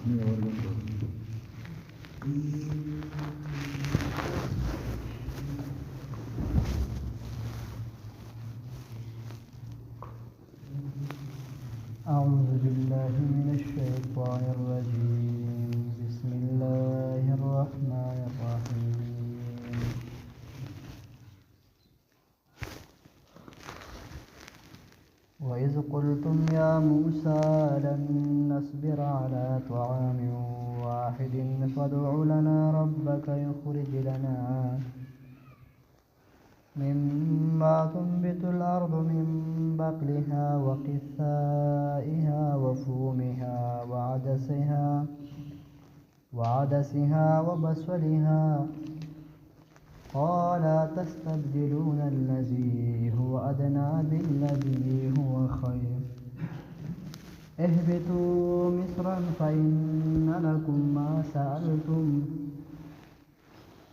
أعوذ بالله من الشيطان الرجيم بسم الله الرحمن الرحيم وإذ قلتم يا موسى لن نصبر على طعام واحد فادع لنا ربك يخرج لنا مما تنبت الأرض من بقلها وقثائها وفومها وعدسها وبصلها قال تستبدلون الذي هو أدنى بالذي هو خير اهبطوا مصرا فإن لكم ما سألتم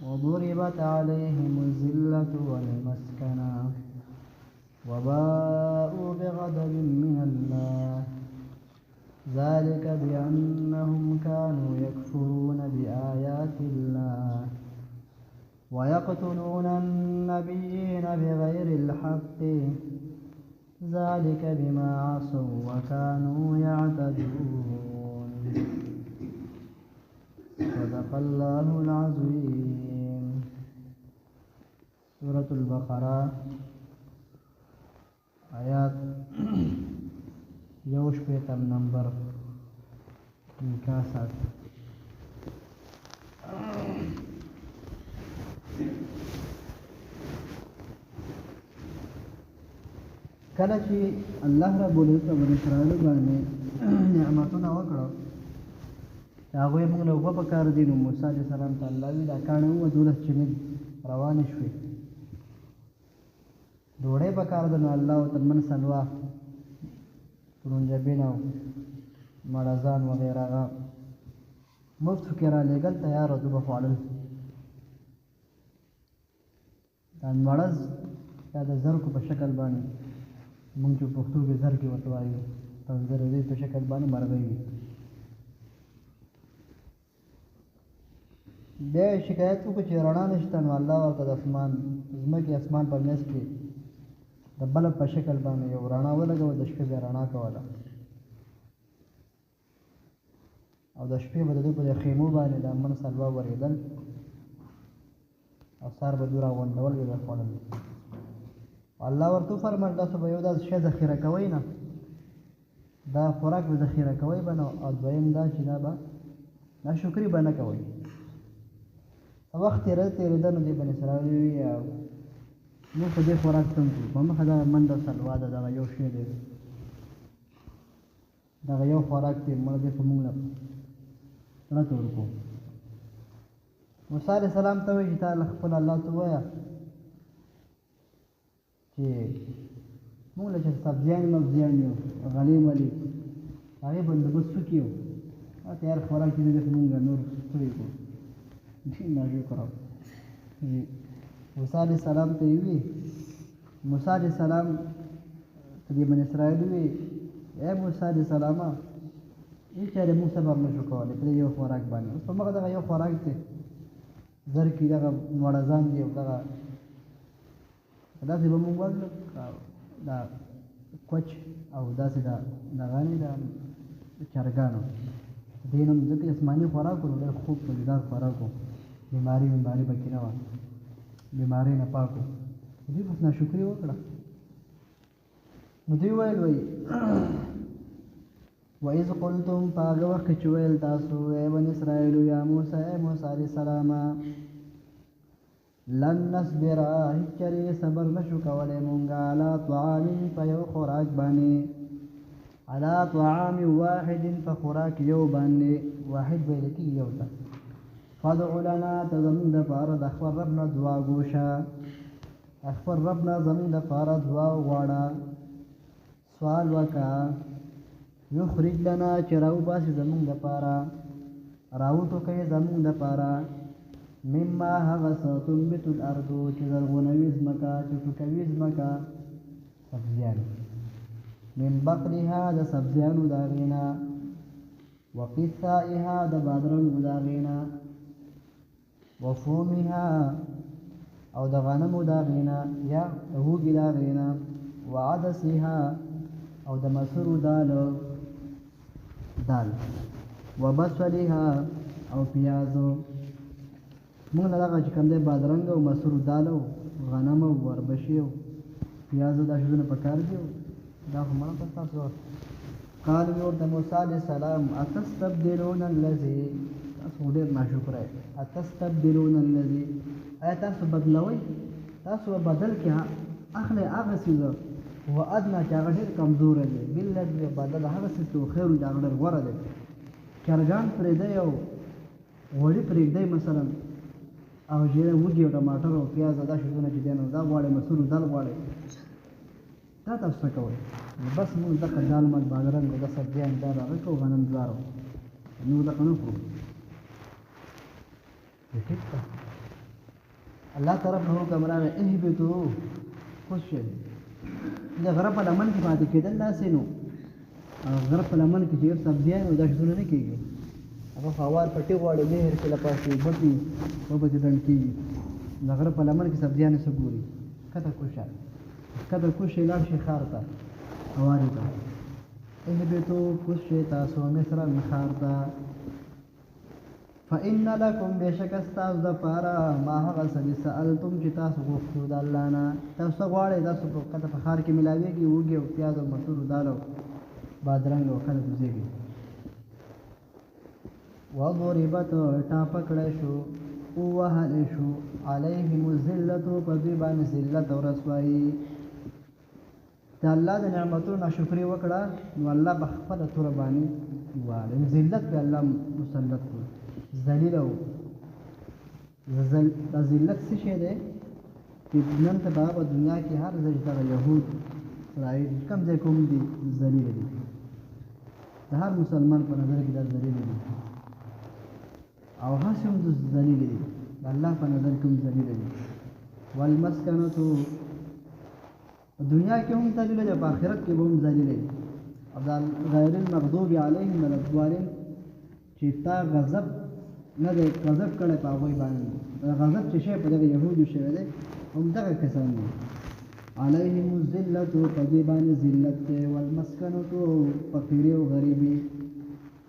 وضربت عليهم الذلة والمسكنة وباءوا بغضب من الله ذلك بأنهم كانوا يكفرون بآيات الله ويقتلون النبيين بغير الحق ذلك بما عصوا وكانوا يعتدون صدق الله العظيم. سورة البقرة آيات یوش پیتم نمبر 61. کله چې الله رب العزت بني اسرائیل باندې نعمتونه وکړو هغه موږ له په کار دي نو موسی عليه السلام ته الله وی دا کانه و دولت چې روان شوي دوړې په کار د الله او تمن سلوا پرونجبینو مرزان وغیرہ مفت کرا لګل تیار او په فعال دا مرز دا د زرکو په شکل باندې مونږ په پښتو کې زر کې وتوایو تنظر دې په شکل باندې مرغوي د شکایت کو چې رڼا نشته نو الله ورته د اسمان په میس کې د بلب په شکل باندې یو رڼا ولګو د شپې بیا رڼا کوله او د شپې به د دوی په خیمو باندې د امن سلوا ورېدل او سار به دوی راغونډول به خوړل الله ورته فرمایل تاسو به یو داسې شی ذخیره کوئ نه دا خوراک به ذخیره کوئ به نه او دویم دا چې دا به ناشکري به نه کوئ وخت تېرېده نو دې بني اسرائیل وي موږ په دې خوراک څنګه کوو په مخه دا منډه سلوا ده دغه یو شی دی دغه یو خوراک دی موږ دې په موږ نه پرته ورکوو موسی علیه السلام ته وایي چې تا خپل الله ته ووایه چې موږ له چې سبزیان یو غلې ملې هغې بندوبست وکړو تیار خوراک چې دی موږ نور ستړي کړو ناشکره موسی علیه السلام ته یې وویل موسی علیه السلام ته دې بني اسرائیل وویل ای موسی علیه السلامه هېڅ چا د موږ صبر نه شو کولی په دې یو خوراک باندې اوس په مخه دغه یو خوراک دی زر کې دغه وړځان دي او دغه داسې به موږ وکړو دا کوچ او داسې دغه نه د چرګانو دې نوم ځکه اسماني خوراک و ډېر خوب مزیدار خوراک و بیماري پکې نه وه بیمارۍ نه پاک و دوی بس ناشکري وکړه نو دوی ویل وایي وَإِذْ قُلْتُمْ په هغه وخت کې چې ویل تاسو ای بني اسرائیلو یا موسی علیه السلام لن نصبر هیڅ چرې صبر نشو کولی مونږ علی طعام په یو خوراک باندې علی طعام واحد په خوراک یو باندې واحد ویل کېږي یو ته فادع لنا ته زموږ دپاره د خپل رب نه دعا وغوښه خپل رب نه زموږ دپاره دعا وغواړه سوال وکړه یخرج لنا چې راوباسي زموږ دپاره راوټوکوي زموږ دپاره مما هغه څه تنبت الارض چې زرغونوي ځمکه چې ټوکوي ځمکه سبزیان من بقلها د سبزیانو د هغې نه وقثائها د بادرنګ د غینا وفومها او د غنمو د غینا یا د هوګي د غینا وعدسها او د مسور دال وبصلها او پیازو موږ دغه چې کوم دی بادرنګ او مسور دال او غنم او وربشي او پیازو دا شونه پکار دي دا هم تاسو قال ورته موسی علیہ السلام اتستبدلون الذي تاسو ډیر ناشکر اتستبدلون الذي تاسو بدلوي تاسو بدل کې اخلي هغه څه هو ادنى چې هغه ډیر کمزور دی بالذي بدل هغه څه تو خیر دا ډیر غوړه دی چرګان پرې دی او وړي پرې دی مثلا او جیره وږي او ټماټر او پیاز دا شونه چې دینو دا غواړي مسور دال غواړي دا تاسو کوي بس موږ د دال مال بادرنګ د سبزیان دا راکو غنم زارو نو دا کنو کو ٹھیک ہے الله طرف نو کمرانه انهبتو خوش دا غره په لمن کې پاتې کېدل ناسې نو غره په لمن کې ډېر سبزیان او دا شونه نه کېږي هغه فوار پټي غواړي مهر کې لپاسي بټي په بده دن کې دا غره په لمن کې سبزیان سره ګوري کته کوشه لاړ شي خارته اواري ته انهبتو خوش تاسو مصر خارته فإن لكم بشك استاذ دپارا ما هغه سړي سألتم چې تاسو غوښتو د الله نه تاسو غواړئ تاسو په کته په ښار کې ملاویږي وږي او پیاز او مسور دال او بادرنګ او کله کوزیږي وضربت ټاپه کړی شو ووهلی شو علیهم الذلة په دوی باندې ذلت او رسوایي د الله د نعمتونو ناشکري وکړه نو الله به خپله توره باندې واله ذلت به الله مسلط کړو ذلیل او ذلت څه شی دی چې نن ته په دنیا کې هر ځای دغه یهود اسرائیل کم ځای کوم دي ذلیل دي د هر مسلمان په نظر کې دا ذلیل دي او هڅه هم د ذلیل دي د الله په نظر کې هم ذلیل دي والمسکنه دنیا کې هم ذلیل دي په آخرت کې هم ذلیل دي او غیر المغضوب علیهم ولا الضالین چې تا غضب نه دی غضب کړی په هغوی باندې غضب چې شی په دغه یهودو شوی دی هم دغه کسان دي علیهم الذلة په دې باندې ذلت دی والمسکنة فقیري او غریبي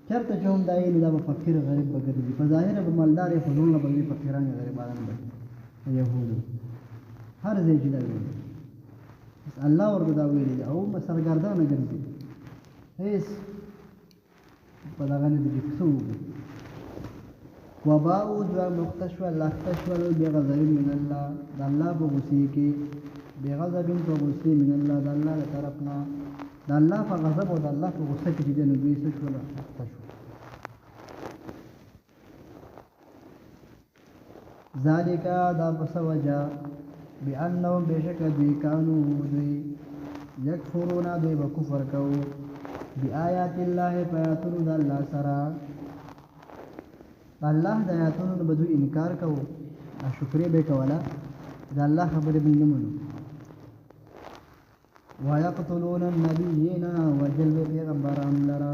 چېرته چې هم دا یې دا به فقیر غریب به ګرځي په ظاهره به مالدار یې خو زړونه به وي فقیران یې غریبان به یهودو هر ځای چې دا ویلي الله ورته دا ویلي دی او سرګردانه ګرځي هېڅ په دغه نه دي څه وکړي وباءوا دوه مختشول لاختشول بغضب من الله د الله په غصې کې بغضب په غصې من الله د الله له طرفنا د الله په غضب او د الله په غصه کې دي نو دوی څه شول اختشول ذالک دا پس وجه بأنهم بشک دوی کانو دوی یکفرون دوی به کفر کوو بآیات الله پیاتونو د الله سره الله د آیاتونو به دوی انکار کوو ناشکري به کوله د الله خبرې به نه منو ويقتلون النبيين وجل پیغمبران لرا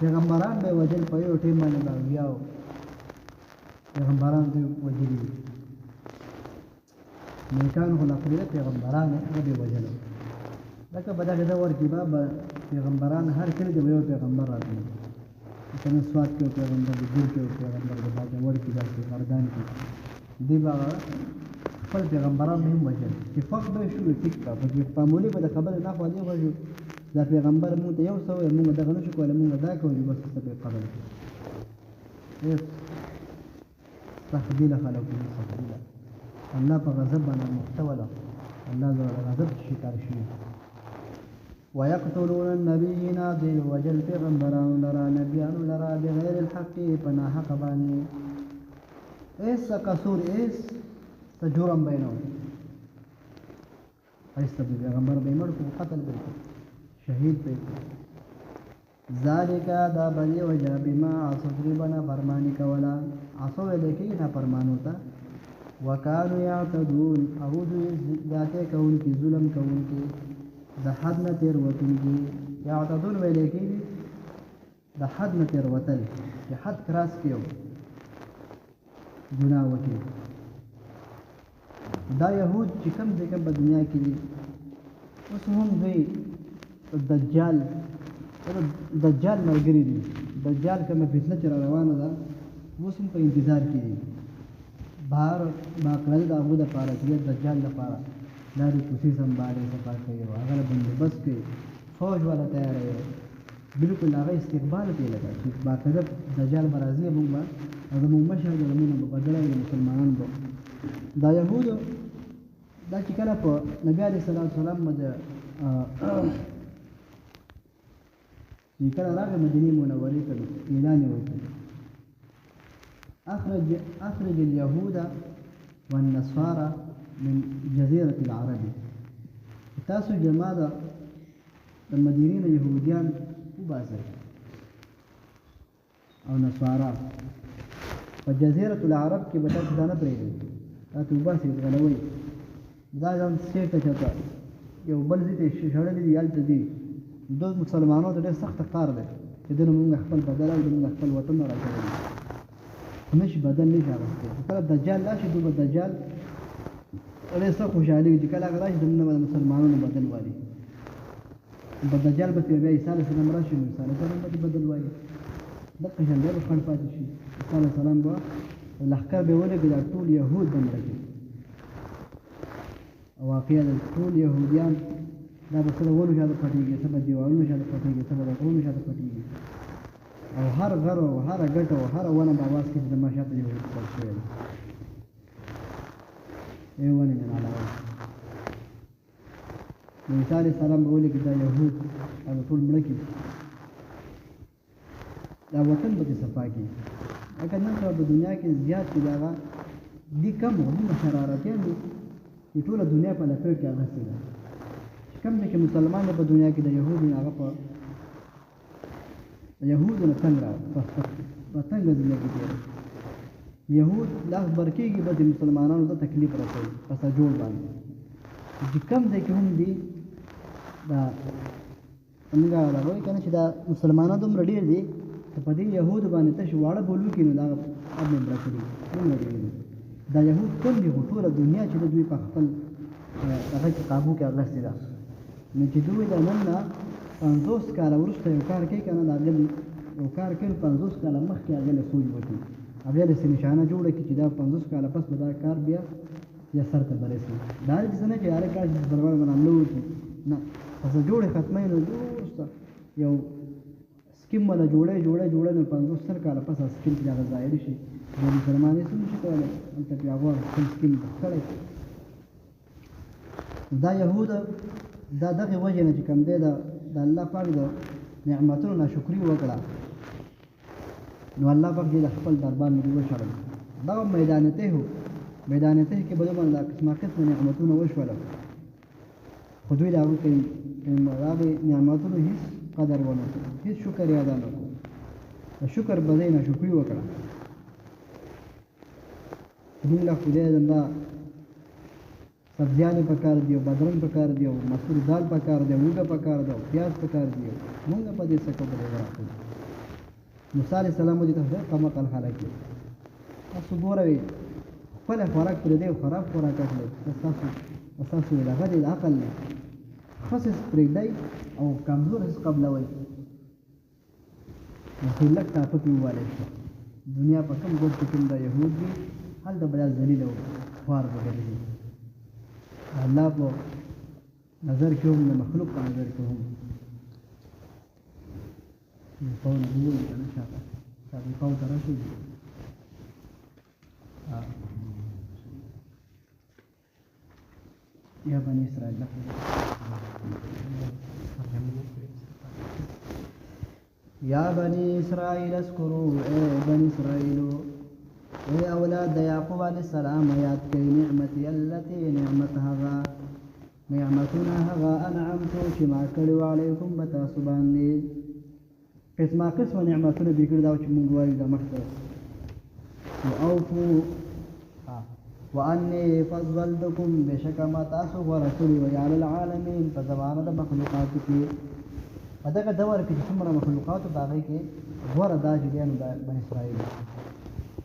پیغمبران به وجل په یو ټیم باندې باغیاو پیغمبران دوی وجلي نیکان خو لقبه پیغمبران هغه به وجل لکه بدغه د ور کې به پیغمبران هر کله د یو پیغمبر راځي کنه سواد کې پیغمبر د دین کې پیغمبر د باندې ور کې د مردان کې دی با خپل پیغمبران هم وجل چې فقط به شو ټیک په معمولی به د خبر نه خو دی وجو دا پیغمبر مو ته یو څو موږ دغه نشو کولای موږ دا کوو بس څه په قبل تحديل خلقه تحديلا الله په غضب باندې محتوله الله زړه غضب شکار شي ويقتلون النبيين ذي وجل پیغمبران لرا نبيان لرا بغیر الحق پناه حق باندې ایس قصور ایس تجرم بینهم ایس پیغمبر به مړ کو قتل به شهید به ذالک دا بلی وجه بما عصبنا فرمانی کولا عصو لیکي نه فرمانو تا وکانو یعتدون او دوی ذاته کون کی ظلم کون کی د حد نه تیر وتون کی یعتدون ویل کی د حد نه تېروتل چې حد کراس کړي او ګناه وکړي. دا یهود چې کوم ځای کوم په دنیا کې دي اوس هم دوی دجال ملګري دي. دجال کومه فتنه چې را روانه ده اوس هم په انتظار کې دي. بهر باقلل د هغو دپاره چې دجال لپاره لارې کوڅې سنبالې صفا کوي او هغه له بندوبست کوي، فوج والا تیاروي، بالکل هغه استقبال کوي لکه چې باقاعده دجال به راځي موږ به او زموږ مشر د زمونږ به بدله وي د مسلمانانو به. دا یهودو دا چې کله په نبي علیه صلات وسلام باندې چې کله راغی مدینې منورې ته اعلان یې وکړ اخرج اليهود والنصارى من جزيرة العرب. تاسو جماعه د مدینې نه یهودیان وباسئ او نصارا په جزیرة العرب کې به تاسو دا نه پرېږدئ، تاسو وباسئ غلوئ. دا ځان سټیټ ته چېرته یو بل ځای ته شړلي دي هلته دي. دو مسلمانانو ته ډېر سخته کار دی چې دونه مونږ خپل بدل او مونږ خپل وطن نه راکړی نشي بدل نشي اخیستی. کله دجال راشي دوی به دجال ډېر سخت خوشحالېږي چې کله هغه راشي دومره به د مسلمانانو بدل والي. په دجال به بیا عیسی علیه السلام راشي نو عیسی علیه السلام به بدل والي. دقه شان بیا به خنډ پاتې شي. عیسی علیه السلام به لښکر به ولېږي دا ټول یهود به مړه کړي. او واقعا د ټول یهودیان دا به څه د ونو شاته پټېږي، څه به دیوالونو شاته پټېږي، څه به د غرونو شاته پټېږي او هر غر او هره ګټه او هره ونه به اواز کوي چې زما شاته یهود پټ شوی دی. ای ونې من علاوه نو عیسی علیه السلام به ولیکي دا یهود دا به ټول مړه کړي، دا وطن به دې صفا کړي. لکه نن سبا په دنیا کې زیات چې د هغه دي کم دومره شرارتیان دي چې ټوله دنیا په لپیټ کې اخیستې ده. چې کوم دی چې مسلمان دی په دنیا کې د یهودو نه هغه په یهودو نه تنګ را په تنګه زندګي تېره. یهود لاس برکېږي به د مسلمانانو ته تکلیف رسوي په سجور باندې. چې کوم ځای کې هم دي دا موږ دا وایو که نه چې دا مسلمانان دومره ډېر دي چې په دې یهودو باندې تش واړه بولو کې نو دا اب مې مړه کړي دومره ډېر دي. دا یهود کوم دي خو ټوله دنیا چې د دوی په خپل هغه کې قابو کې اخیستې ده. نو چې دوی د نن نه 50 کاله وروسته یو کار کوي که نه د هغه یو کار کوي 50 کاله مخکې هغه له سوچ وکړي بیا داسې نشانه جوړه کړي چې دا 50 کاله پس به دا کار بیا سر ته برسي. دا هسې نه چې هر کار چې مسلمان باندې حمله وکړي نه، پس جوړې ختموي نو وروسته یو سکیم والا جوړه نو 50 کاله پس سکیم چې هغه ظاهر شي د مسلمانۍ څه نشي کولی هلته بیا هغه خپل سکیم کړی. دا یهود دا دغې وجې نه چې کوم دی د الله پاک د نعمتونو ناشکري وکړه نو الله پاک دې د خپل دربار نه وشړل. دغه میدان تهی کې به دومره دا قسمه قسمه نعمتونه وشوله خو دوی د هغو هغې نعمتونو هېڅ قدر ونه کړو، هېڅ شکر یې ادا نه کړو. د شکر به ځای ناشکري وکړه. موږ له خدای زنده سبزیانې پکار دي او بادرنګ پکار دي او مسور دال پکار دی او اوږه پکار ده او پیاز پکار دي موږ په دې څه کوو راکړو. موسی علیه السلام دې ته قمقل خلک دي تاسو ګوروئ خپله خوراک پرې دی او خراب خوراک اخلئ ستاسو دغه دی د عقل نه خصص پرېږدئ او کمزور حس قبلوئ نو لږ طاقت یې ووالی شو. دنیا په کوم ګوټ کې کوم د یهود دي هلته به دا ذلیل او خوار به ګرځي. الله په نظر کې هم د مخلوق په نظر کې هم قول ووایي که نه شاته قول ته راشئ. یا بني اسرائیل یا بني اسرائیل اذکروا اے بني اسرائیلو اے اولاد یعقوب علیہ السلام یاد کئی نعمتی اللتی نعمتنا هغا انعمتو چې ما کړو علیکم بتاسو باندې قسمه قسمه نعمتونه دې کړي دا چې مونږ وایو دا مخته واوفوا وانی فضلتکم بشک ما تاسو غوره کړي وی علی العالمین په زمانه د مخلوقاتو کې په دغه دور کې چې څومره مخلوقات په هغې کې غوره دا جریان د بني اسرائیل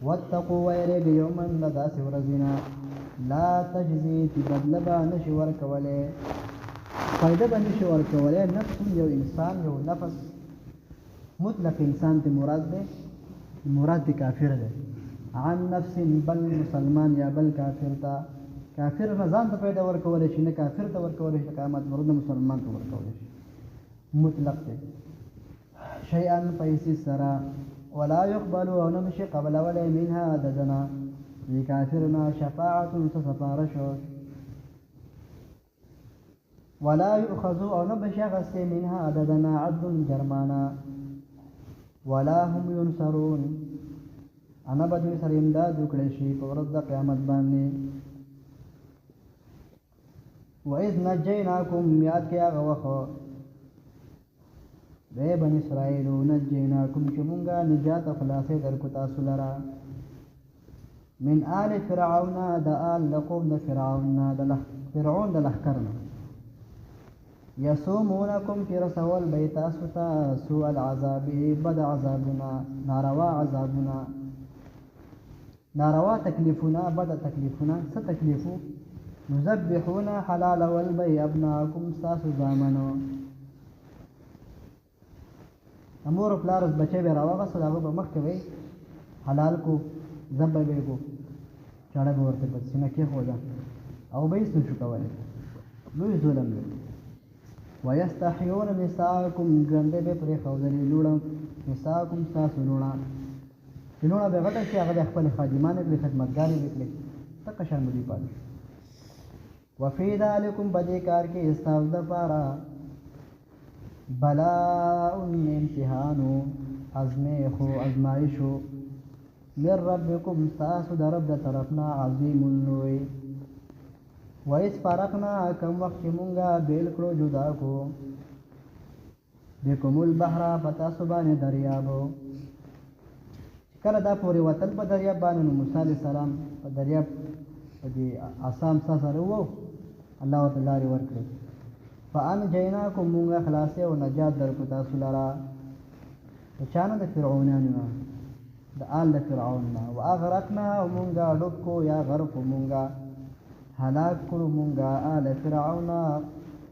واتقوا ویریږئ یوما د داسې ورځې نه لا تجزي چې بدله به نشي ورکولی فایده به نشي ورکولی نفس یو انسان یو نفس مطلق انسان ته مراد دی مراد دی کافر دی عن نفس بل مسلمان یا بل کافر ته کافر نه ځان ته پیدا ورکولی شي نه کافر ته ورکولی شي قیامت مرد مسلمان ته ورکولی شي مطلق دی شیئا پیسې سره ولا يقبل او نمشي قبل ولا منها ددنا لكافرنا شفاعة سفارش ولا يؤخذ او نمشي غسي منها ددنا عدل جرمانا ولا هم ينصرون انا بدو سر امداد وکړي شي په ورځ د قیامت باندې واذ نجيناكم یاد کې هغه وخت بے بنی اسرائیل نجیناکم چې مونږه نجات خلاصې درکو تاسو لرا من آل فرعون د آل لقوم د فرعون فرعون د لښکرنا یسومونکم چې رسول به تاسو ته سوء العذاب بد عذابنا ناروا عذابنا ناروا تکلیفنا بد تکلیفنا څه تکلیفو یذبحون حلال والبی ابناکم تاسو زامنو امور پلارس بچے به راوغه هغه به مخکې وي حلال کو ذبح به کو چاړه به ورته په سینه کې خوځه او به یې شو کولای لوی ظلم دی ويستحيون نساءكم ګنده به پرې خوځلې لوړه نساءكم تاسو لوړه لوړه به غټه چې هغه خپل خادمانه به خدمتګاري وکړي تک شان ملي پاتې وفي ذلكم بدې کار کې استاذ د پاره بلاء امتحانو ازمیخو ازمائشو من ربکم تاسو در رب در طرفنا عظیم اللوی و اس فرقنا کم وقت مونگا بیل کرو جدا کو بکم البحر پتاسو بانی دریابو کله دا پوری وطن په دریاب باندې نو موسی علیہ السلام په دریاب په دې آسام سره وو الله تعالی ورکړي فانجیناکم مونږه خلاصې او نجات درکو تاسو لرا چانه د فرعونانو د آل د فرعون واغرقنا مونږه ډوبکو یا غرق مونږه هلاک کړو مونږه آل فرعون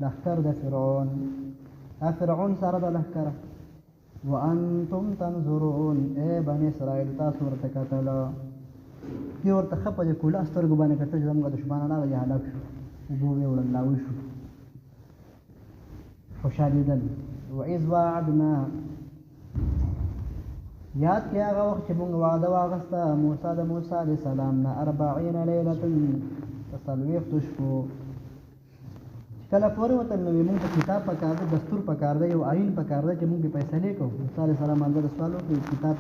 لښکر د فرعون فرعون سره د لښکر وانتم تنظرون اے بني اسرائیل تاسو ورته کتل دی ورته خپه د کوله سترګو باندې کتل چې زموږ دشمنان هغه هلاک شو وګورئ وړاندې شو خوشالیدل وإذ وعدنا یاد کې هغه وخت چې موږ وعده واغسته موسی د موسی علیه السلام نه 40 لیله تسلویخ شپو کله پورې وته نو موږ ته کتاب پکار دی دستور پکار دی یو آئین پکار دی چې موږ به فیصله کوو موسی علیه السلام باندې سوالو کې کتاب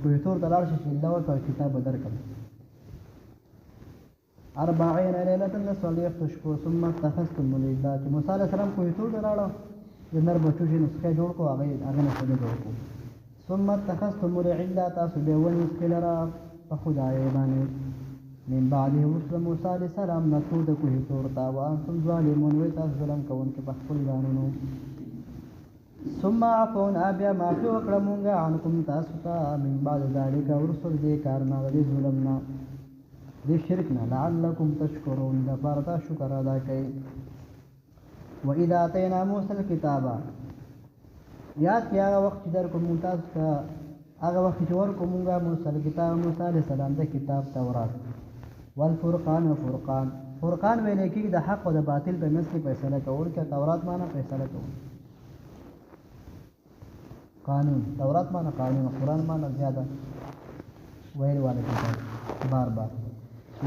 کوی تور دلار شي چې الله ورته کتاب درکړي 40 ليلة نصلي شپو ثم اتخذتم العجل چې موسی علیه السلام کوی تور دلاړو د نر بچو چې نسخه جوړ کو هغه نه څه جوړ کو ثم اتخذتم العجل تاسو به ونی سکلرا په خدای باندې من بعده وصل موسی علیه السلام نسود کوی تور تا وانتم ظالمون و تاسو ظلم کوونکې په خپل ځانونو ثم عفونا بیا معافي وکړه مونږه عنکم تاسو ته من بعد ذلك ورسل دې کارنا د ظلمنا دې شرکنا لعلکم تشکرون دا پرتا شکر ادا کړئ واذا اتینا موسی الكتاب یاد کیا هغه وخت در کوم ممتاز کا هغه وخت چې ور کومه موسی الكتاب موسی علیہ السلام د کتاب تورات والفرقان وفرقان فرقان ویل کې د حق او د باطل په منځ کې فیصله کول کې تورات معنی فیصله کول قانون تورات معنی قانون قرآن معنی زیاده ویل والے کتاب بار بار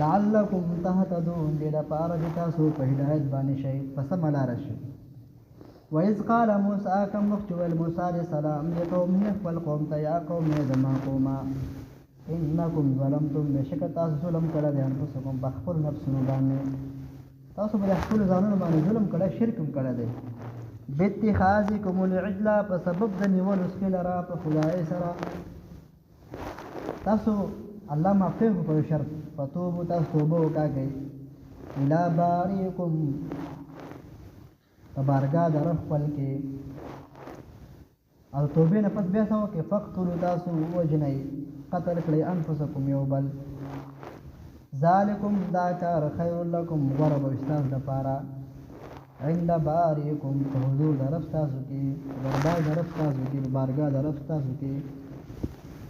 لعلکم تهتدون دې لپاره چې تاسو په هدایت باندې شئ پس ملار شئ وإذ قال موسى كم وقت موسى عليه السلام لقومه والقوم يا قوم زما قوما انکم ظلمتم بشک تاسو ظلم کړی دی انفسکم بخپل نفسونو باندې تاسو په خپل ځانونو باندې ظلم کړی شرک کړی دی باتخاذکم العجل په سبب د نیولو سکلرا په خدای سره تاسو الله معفو په شرط فتوبو تاسو توبه وکړئ الى باریکم په بارګاه د رب خپل کې او توبې نه پس بیا څه وکړئ فقتلوا تاسو ووژنئ قتل کړئ انفسکم یو بل ذالکم دا کار خیر لکم غوره به ستاسو دپاره عند باریکم په حضور د رب ستاسو کې دربار د رب ستاسو کې بارګاه د رب ستاسو کې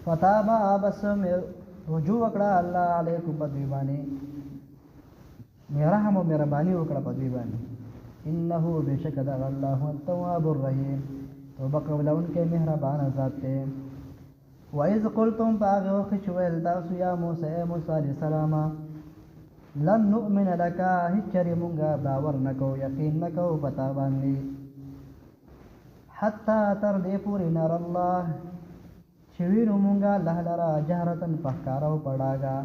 فتابا بس رجوع وکړه الله علیکم په دوی باندې رحم او مهرباني وکړه په دوی باندې انه بشک دغه الله هو التواب الرحیم توبه قبلونکی مهربان ذات دی وإذ قلتم باغ وخت چې ویل تاسو یا موسی علیه السلام لن نؤمن لك هچرې مونږه باور نکو یقین نکو پتا باندې حتی تر دې پورې نر الله چې وینو مونږه الله لرا جهرتن په ښکاره او په ډاګه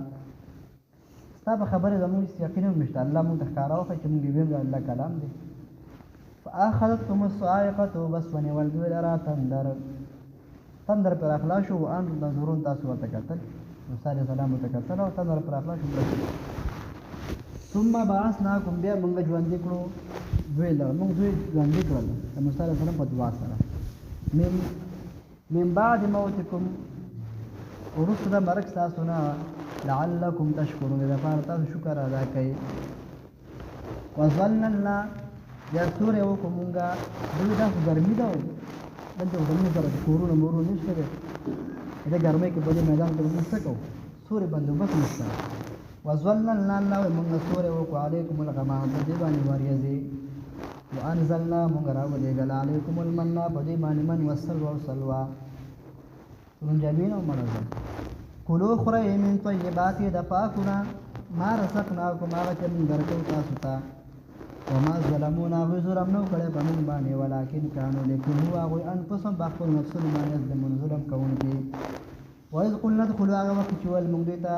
ستا په خبرې زموږ یقین هم نشته الله مونږ ته ښکاره وکړه چې مونږ یې وینو الله کلام دی فاخذتم الصاعقه بس ونیول دوی لرا تندر پر اخلاص شو ان نظرون تاسو ورته کتل موسی علیه السلام ته کتل او تندر پر اخلاص شو ثم بعثناكم بیا موږ ژوند کړو دوی له موږ دوی ژوند کړل موسی علیه السلام په دعا سره من بعد موتكم ورسل مرک تاسو نه لعلكم تشكرون اذا فارت شکر ادا کړئ وظللنا یا سورې وکړو مونږه دوی داسې ګرمي ده دلته ګرمي سره کورونه مورونه نشته دی د ګرمۍ کې په دې میدان کې موږ څه کوو سورې بندوبست نشته وظللنا الله وایي مونږ سورې وکړو علیکم الغمام په دې باندې وریځې وانزلنا مونږ راولېږل علیکم المنا په دې باندې من والسلوى والسلوى سرنجبین او مرض کلو خورئ من طیبات د پاکونه ما رزقناکم هغه چې موږ درکوو تاسو ته وما ظلمونا هغوی ظلم نه کړی په موږ باندې ولکن کانو لیکن هو هغوی انفسهم په خپلو نفسونو باندې یظلمون ظلم کوونکي وإذ قلنا ادخلوا هغه وخت چې ویل موږ دوی ته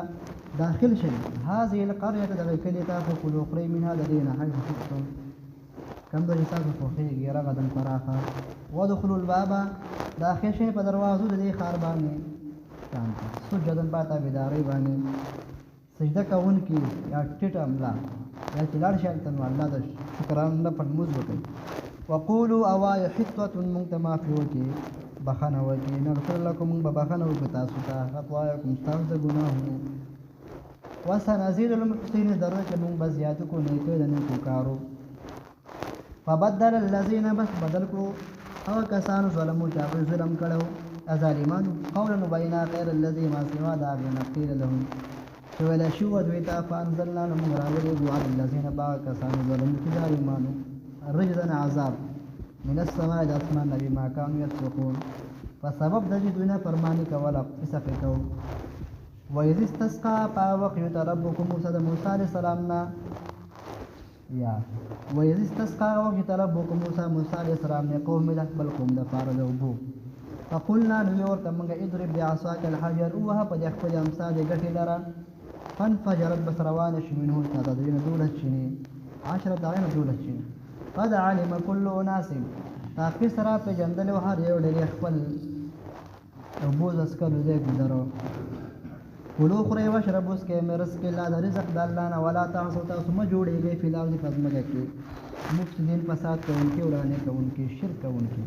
داخل شئ هذه القرية دغه کلي ته فکلوا خورئ منها د دې نه حیث شئتم کوم ځای چې تاسو خوښېږي رغدا فراخا وادخلوا الباب داخل شئ په دروازو د دې ښار باندې سجدا په تابعدارۍ باندې سجده کوونکي یا ټیټه املا یا چې لاړ شي هلته نو الله د شکرانه په لمونځ وکړي وقولوا اوایه حطة موږ ته معافي وکړي بخښنه وکړي نغفر لکم موږ به بخښنه وکړو تاسو ته خطایاکم ستاسو د ګناهونو وسنزيد المحسنین درجه چې موږ به زیاته کړو نیکۍ د نیکو کارو فبدل الذین بس بدل کړو هغه کسانو ظلمو چې هغوی ظلم کړی ظالمانو قولا وبینا غیر الذي ما سوا دا غنه قیل لهم چې ویل شو دوی ته فانزلنا لهم راولېږو على الذین باغ کسانو ظلمو چې ظالمانو رجزا عذاب من السماء د اسمان نبی ما كانوا يفسقون فسبب د دې دوی نه فرمانی کول فسق کو وإذ استسقى فوقيت ربكم موسى علیه السلام نا یا وإذ استسقى وقت ربكم موسى علیه السلام نے قوم له بل قوم د پاره د وبو فقلنا نور تمغه اضرب بعصاك الحجر وها په خپل امثال غټي لرا فانفجرت بسروان منه تدرين دولت شني 10 دعين دولت شني قد علم كل اناس تاکي سرا په جندل وهر یو ډېر خپل ابوز اسکلو دې ګذرو کلو خوري واشربوا اسکه مرس کې لا رزق د الله نه ولا تعصوا تاسو ما جوړيږي فی الارض فزمګه کې مفسدين فساد کوونکي ورانه کوونکي شرک کوونکي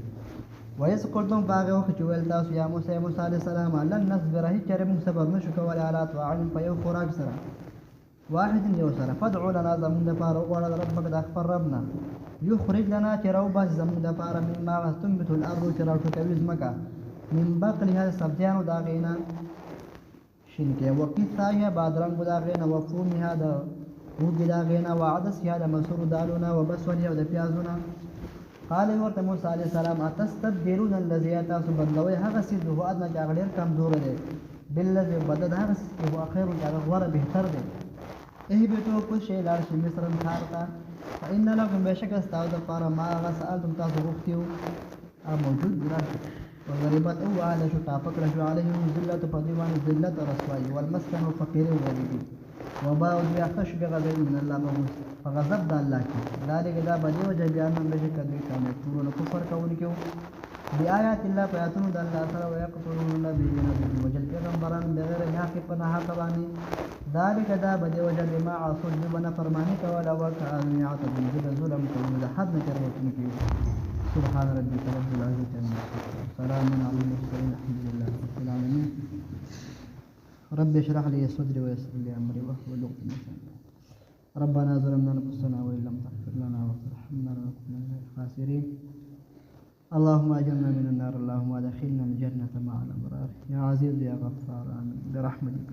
وایس قلتم باغ وخت ویل تاسو یا موسی علیه السلام لن نصبر هیڅ چرې موږ صبر نشو کولای علی طاعت په یو خوراک سره واحد یو سره فدعوا لنا زمون د پاره وړه ربک د خپل ربنا یخرج لنا چې راو باز زمون د پاره مما تنبت الارض چې راو کوي زمکه من بقلها سبزیانو دا غینا شینکه وقصایا بادرنګ دا غینا وفومها دا وګی دا غینا وعدسها د مسور دالونه وبسولها د پیازونه قال ورته موسی علیه السلام اتستبدلون الذي تاسو بدلوي هغه سي دوه ادنه چې هغه ډېر کمزور دی بالذي بدل هغه سي هو خیر او هغه غوره بهتر دی اهبتو کو شی لار شي مصر خارتا فإن لكم بشك استاو د پاره ما هغه سألتم تاسو غوښتیو موجود دی وضربت او على شو طافق رجو عليهم ذلة فضيوان ذلة رسوائي والمسكن وفقير وغريبي وباءوا بيحتش بغضب من الله مغوث فغضب دا الله کی ذلك دا بدی وجه بیان من بشک دوی کانه پورو کفر کوونکو بآيات الله فيأتون الله تعالى ويقتلون النبيين بالوجل پیغمبران بغیر حق پناه حق بانی ذلك دا بدي وجل ما عصوا جبنا فرماني ولا وكانوا يعتدون جد ظلم كون حد نكروتن فيه سبحان ربك رب العزة عما يصفون سلام على المرسلين الحمد لله رب العالمين رب اشرح لي صدري ويسر لي امري واحلل عقدة من لساني ربنا ظلمنا انفسنا وان لم تغفر لنا وترحمنا لنكونن من الخاسرين اللهم اجرنا من النار اللهم ادخلنا الجنة مع الابرار يا عزيز يا غفار امين برحمتك